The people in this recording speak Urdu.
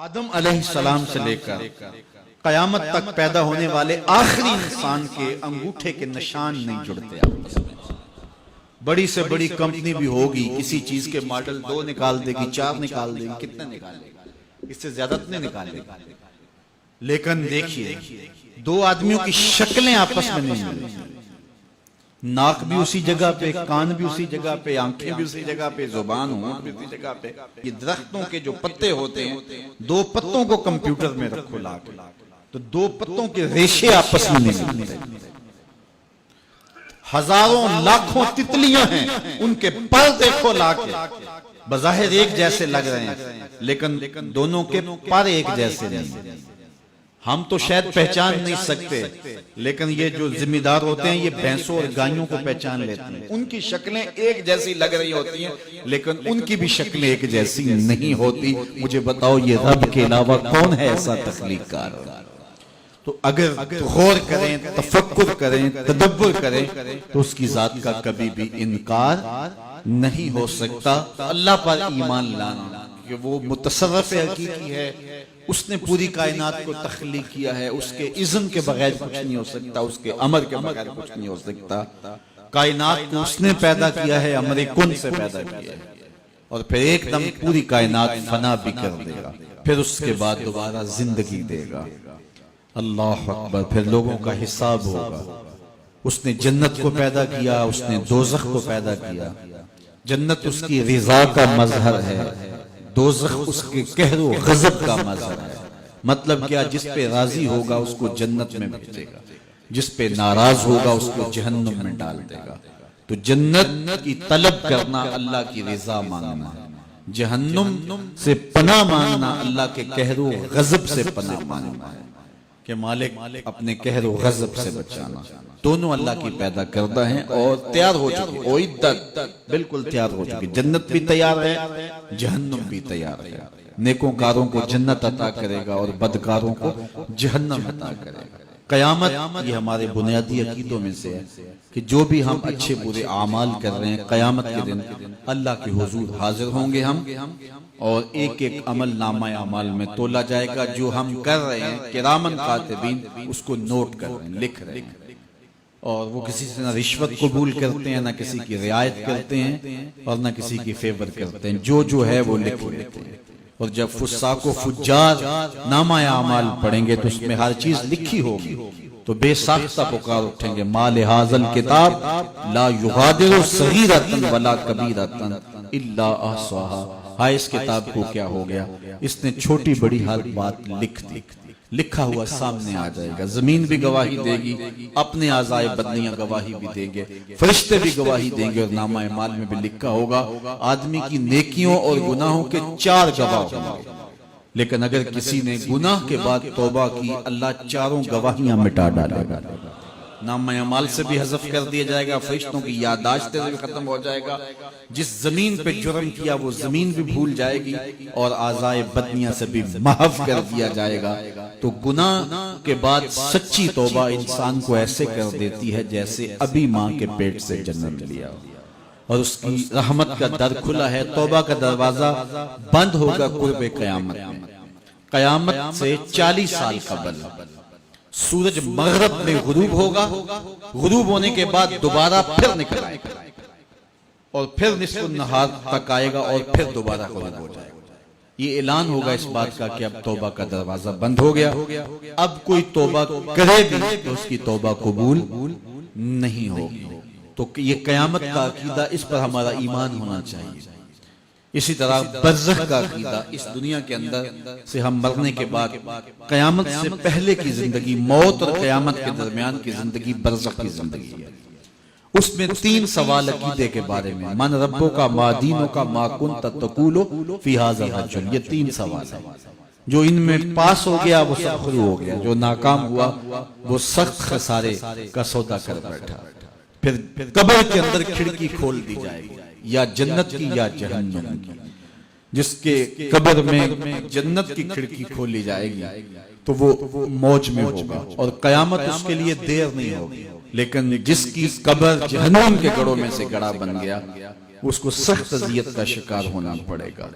آدم علیہ السلام سے لے کر قیامت تک پیدا ہونے والے آخری انسان کے انگوٹھے کے نشان نہیں جڑتے آپس میں۔ بڑی سے بڑی کمپنی بھی ہوگی، کسی چیز کے ماڈل 2 نکال دے گی، 4 نکال دے گی، کتنے نکالے گا؟ اس سے زیادہ نہیں نکالے گا۔ لیکن دیکھیے، دو آدمیوں کی شکلیں آپس میں نہیں ملیں، ناک بھی اسی جگہ پہ، کان بھی اسی جگہ پہ، آنکھیں بھی اسی جگہ پہ، زبان ہونٹ بھی اسی جگہ پہ۔ یہ درختوں کے جو پتے ہوتے ہیں، 2 پتوں کو کمپیوٹر میں رکھو لا کے، تو 2 پتوں کے ریشے آپس میں نہیں ملتے۔ ہزاروں لاکھوں تتلیاں ہیں، ان کے پر دیکھو لا کے، بظاہر ایک جیسے لگ رہے ہیں لیکن دونوں کے پر ایک جیسے نہیں۔ ہم تو شاید پہچان نہیں سکتے، لیکن یہ جو ذمہ دار ہوتے ہیں یہ بھینسوں اور گائیوں کو پہچان لیتے ہیں۔ ان کی شکلیں ایک جیسی لگ رہی ہوتی ہیں لیکن ان کی بھی شکلیں ایک جیسی نہیں ہوتی۔ مجھے بتاؤ یہ رب کے علاوہ کون ہے ایسا تخلیق کار؟ تو اگر غور کریں، تفکر کریں، تدبر کریں تو اس کی ذات کا کبھی بھی انکار نہیں ہو سکتا۔ اللہ پر ایمان لانا کہ وہ متصرف حقیقی ہے، اس نے پوری کائنات کو تخلیق کیا ہے، اس کے اذن کے بغیر کچھ نہیں ہو سکتا، اس کے امر کے بغیر کچھ نہیں ہو سکتا۔ کائنات کو اس نے پیدا کیا ہے، امر کن سے پیدا کیا ہے، اور پھر ایک دم پوری کائنات فنا بھی کر دے گا، پھر اس کے بعد دوبارہ زندگی دے گا۔ اللہ اکبر، پھر لوگوں کا حساب ہوگا۔ اس نے جنت کو پیدا کیا، اس نے دوزخ کو پیدا کیا۔ جنت اس کی رضا کا مظہر ہے، دوزخ اس کے قہر و غضب کا مظہر ہے۔ مطلب کیا؟ جس پہ راضی ہوگا اس کو جنت میں بھیجے گا، جس پہ ناراض ہوگا اس کو جہنم میں ڈال دے گا۔ تو جنت کی طلب کرنا اللہ کی رضا مانگنا، جہنم سے پناہ مانگنا اللہ کے قہر و غضب سے پناہ مانگنا ہے کہ مالک اپنے قہر و غضب سے بچانا۔ دونوں اللہ کی پیدا کردہ ہیں اور تیار ہو چکی، اعدت، بالکل تیار ہو چکی۔ جنت بھی تیار ہے، جہنم بھی تیار ہے۔ نیکوں کاروں کو جنت عطا کرے گا اور بدکاروں کو جہنم عطا کرے گا۔ قیامت یہ ہمارے بنیادی عقیدوں میں سے ہے کہ جو بھی ہم اچھے برے اعمال کر رہے ہیں، قیامت کے دن اللہ کے حضور حاضر ہوں گے ہم، اور ایک ایک عمل نامہ اعمال میں تولا جائے گا۔ جو ہم کر رہے ہیں کرامن کاتبین اس کو نوٹ کر رہے ہیں، لکھ رہے ہیں، اور وہ کسی سے نہ رشوت قبول کرتے ہیں، نہ کسی کی رعایت کرتے ہیں، اور نہ کسی کی فیور کرتے ہیں۔ جو ہے وہ لکھ لیتے ہیں۔ اور جب فساق و فجار نامہ اعمال پڑھیں گے تو اس میں ہر چیز لکھی ہوگی، تو بے ساختہ پکار اٹھیں گے، ما لہذا الکتاب لا یغادر صغیرۃ ولا کبیرۃ الا احصاها۔ ہائے اس کتاب کو کیا ہو گیا، اس نے چھوٹی بڑی ہر بات لکھ دی، لکھا ہوا سامنے آ جائے گا۔ زمین بھی گواہی دے گی، اپنے اعضائے بدنیاں گواہی بھی دیں گے، فرشتے بھی گواہی دیں گے، اور نامہ اعمال میں بھی لکھا ہوگا۔ آدمی کی نیکیوں اور گناہوں کے 4 گواہ ہوں گے، لیکن اگر کسی نے گناہ کے بعد توبہ کی، اللہ 4 گواہیاں مٹا ڈالے گا۔ نامہ اعمال سے بھی حذف کر دیا جائے گا، فرشتوں کی یادداشت بھی ختم ہو جائے گا۔ جس زمین پہ جرم کیا وہ زمین بھی بھول جائے گی، اور اعضائے بدنیاں سے بھی محو کر دیا جائے گا۔ تو گناہ کے بعد سچی توبہ انسان کو ایسے کر دیتی ہے جیسے ابھی ماں کے پیٹ سے جنم لیا، اور اس کی رحمت کا در کھلا ہے۔ توبہ کا دروازہ بند ہوگا قرب قیامت میں۔ قیامت سے 40 سال قبل سورج مغرب میں غروب ہوگا، غروب ہونے کے بعد دوبارہ پھر نکل آئے گا، اور پھر نصف النہار تک آئے گا، اور پھر دوبارہ غروب ہو جائے گا۔ یہ اعلان ہوگا اس بات کا کہ اب توبہ کا دروازہ بند ہو گیا، اب کوئی توبہ کرے بھی تو اس کی توبہ قبول نہیں ہوگی۔ تو یہ قیامت کا عقیدہ، اس پر ہمارا ایمان ہونا چاہیے۔ اسی طرح برزخ کا عقیدہ، اس دنیا کے اندر سے ہم مرنے کے بعد قیامت سے پہلے کی زندگی، موت اور قیامت کے درمیان کی زندگی برزخ کی زندگی ہے۔ اس میں 3 سوال عقیدے کے بارے میں، من ربو کا، ما دینو کا، ما کنت تقول فی ھذا الرجل۔ یہ 3 سوال ہیں۔ جو ان میں پاس ہو گیا وہ سب خرو ہو گیا، جو ناکام ہوا وہ سخت خسارے کا سودا کر بیٹھا۔ پھر قبر کے اندر کھڑکی کھول دی جائے گی، یا جنت کی یا جہنم کی۔ جس کے قبر میں جنت کی کھڑکی کھولی جائے گی تو وہ موج میں ہوگا، اور قیامت اس کے لیے دیر نہیں ہوگی۔ لیکن جس کی قبر جہنم کے گڑھوں میں سے گڑھا بن گیا، اس کو سخت اذیت کا شکار ہونا پڑے گا۔